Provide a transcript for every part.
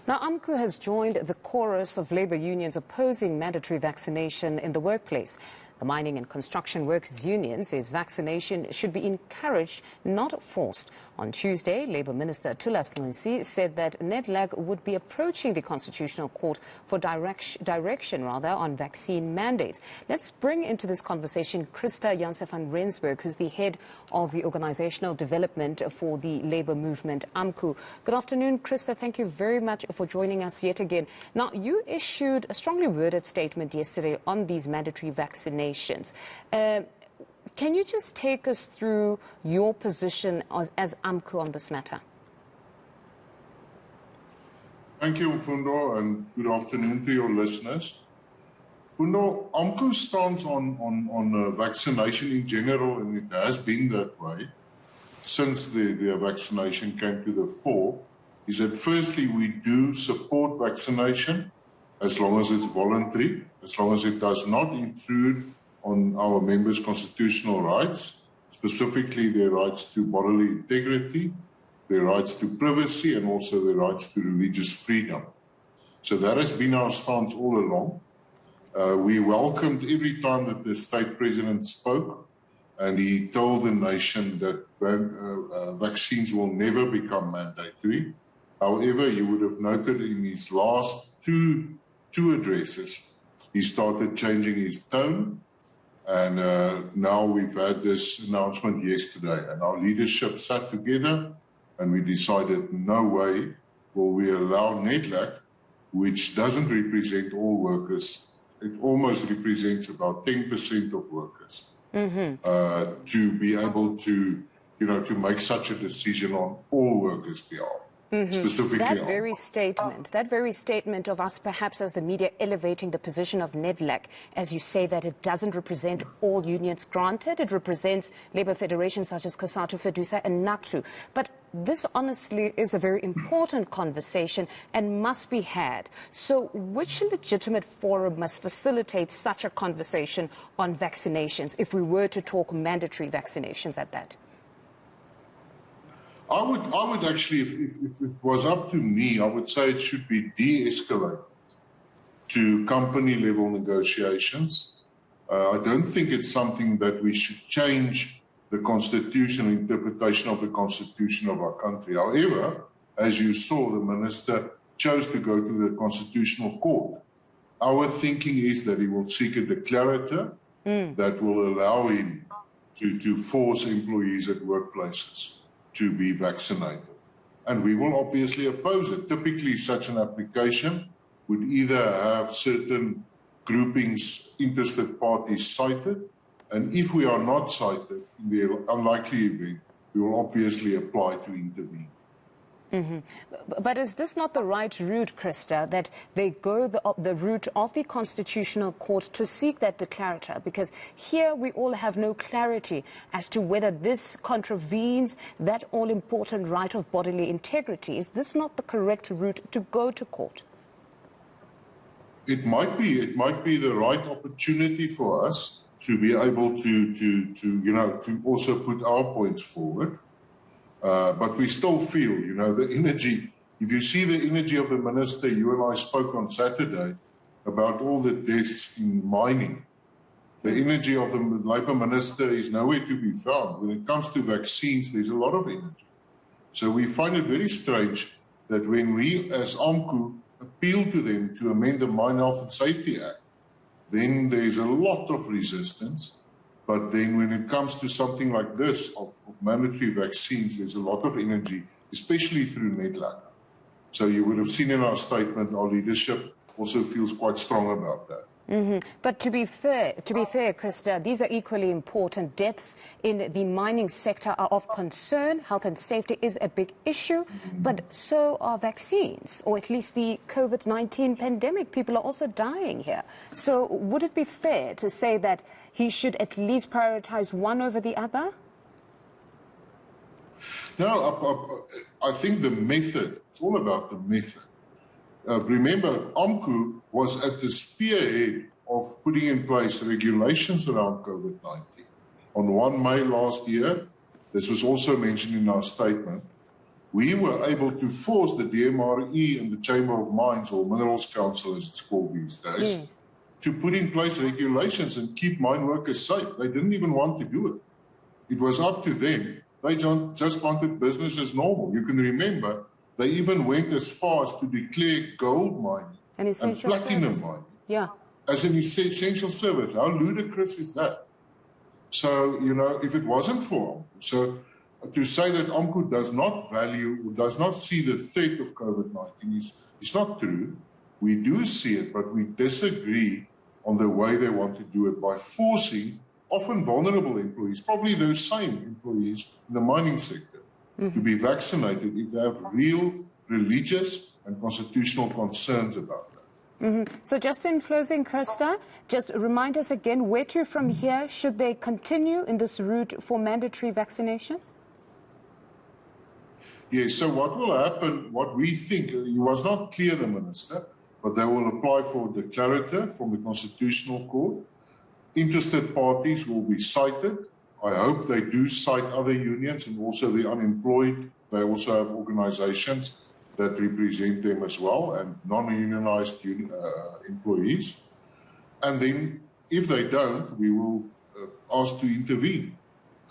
Now, AMCU has joined the chorus of labour unions opposing mandatory vaccination in the workplace. The Mining and Construction Workers Union says vaccination should be encouraged, not forced. On Tuesday, Labour Minister Thulas said that Nedlac would be approaching the Constitutional Court for direction on vaccine mandates. Let's bring into this conversation Krister Janse van Rensburg, who's the head of the organisational development for the labour movement, AMCU. Good afternoon, Krister. Thank you very much for joining us yet again. Now, you issued a strongly worded statement yesterday on these mandatory vaccinations. Can you just take us through your position as AMCU on this matter? Thank you, Mfundo, and good afternoon to your listeners. Mfundo, AMCU stands on vaccination in general, and it has been that way since the vaccination came to the fore, is that firstly we do support vaccination as long as it's voluntary, as long as it does not intrude on our members' constitutional rights, specifically their rights to bodily integrity, their rights to privacy, and also their rights to religious freedom. So that has been our stance all along. We welcomed every time that the state president spoke, and he told the nation that vaccines will never become mandatory. However, you would have noted in his last two addresses, he started changing his tone. And now we've had this announcement yesterday, and our leadership sat together and we decided no way will we allow Nedlac, which doesn't represent all workers, it almost represents about 10% of workers, to be able to, to make such a decision on all workers' behalf. Specifically that very statement of us perhaps as the media elevating the position of Nedlac, as you say that it doesn't represent all unions, granted it represents labour federations such as COSATU, FEDUSA and NACTU, but this honestly is a very important conversation and must be had. So which legitimate forum must facilitate such a conversation on vaccinations if we were to talk mandatory vaccinations at that? I would actually, if it was up to me, I would say it should be de-escalated to company-level negotiations. I don't think it's something that we should change the constitutional interpretation of the constitution of our country. However, as you saw, the minister chose to go to the Constitutional Court. Our thinking is that he will seek a declarator that will allow him to force employees at workplaces to be vaccinated. And we will obviously oppose it. Typically, such an application would either have certain groupings, interested parties cited, and if we are not cited, in the unlikely event, we will obviously apply to intervene. But is this not the right route, Krister, that they go the route of the Constitutional Court to seek that declarator? Because here we all have no clarity as to whether this contravenes that all-important right of bodily integrity. Is this not the correct route to go to court? It might be the right opportunity for us to be able to also put our points forward. But we still feel, the energy, if you see the energy of the minister, you and I spoke on Saturday about all the deaths in mining. The energy of the Labour minister is nowhere to be found. When it comes to vaccines, there's a lot of energy. So we find it very strange that when we as AMCU appeal to them to amend the Mine Health and Safety Act, then there's a lot of resistance. But then when it comes to something like this, of mandatory vaccines, there's a lot of energy, especially through Nedlac. So you would have seen in our statement, our leadership also feels quite strong about that. But to be fair, Krister, these are equally important. Deaths in the mining sector are of concern. Health and safety is a big issue, but so are vaccines, or at least the COVID-19 pandemic. People are also dying here. So would it be fair to say that he should at least prioritize one over the other? No, I think the method, it's all about the method. Remember, AMCU was at the spearhead of putting in place regulations around COVID-19. On 1 May last year, this was also mentioned in our statement, we were able to force the DMRE and the Chamber of Mines, or Minerals Council as it's called these days, yes, to put in place regulations and keep mine workers safe. They didn't even want to do it. It was up to them. They just wanted business as normal. You can remember, they even went as far as to declare gold mining and platinum mining as an essential service. How ludicrous is that? So, you know, if it wasn't for AMCU, so to say that AMCU does not value or does not see the threat of COVID-19 is not true. We do see it, but we disagree on the way they want to do it by forcing often vulnerable employees, probably those same employees in the mining sector, to be vaccinated if they have real religious and constitutional concerns about that. So just in closing, Krister, just remind us again, where to from here? Should they continue in this route for mandatory vaccinations? Yes, so what will happen, what we think, it was not clear, the Minister, but they will apply for a declarative from the Constitutional Court. Interested parties will be cited. I hope they do cite other unions and also the unemployed. They also have organizations that represent them as well, and non-unionized employees. And then if they don't, we will ask to intervene,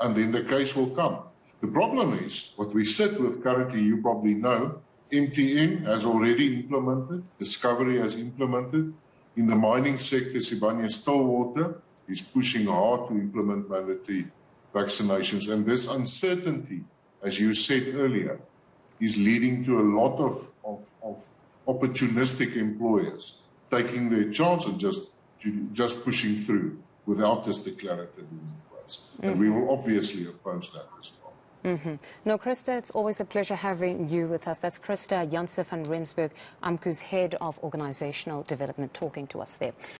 and then the case will come. The problem is, what we sit with currently, you probably know, MTN has already implemented, Discovery has implemented. In the mining sector, Sibanye-Stillwater is pushing hard to implement mandatory vaccinations. And this uncertainty, as you said earlier, is leading to a lot of opportunistic employers taking their chance and just pushing through without this declarative in place. And we will obviously oppose that as well. No, Krister, it's always a pleasure having you with us. That's Krister Janse van Rensburg, AMCU's Head of Organisational Development, talking to us there.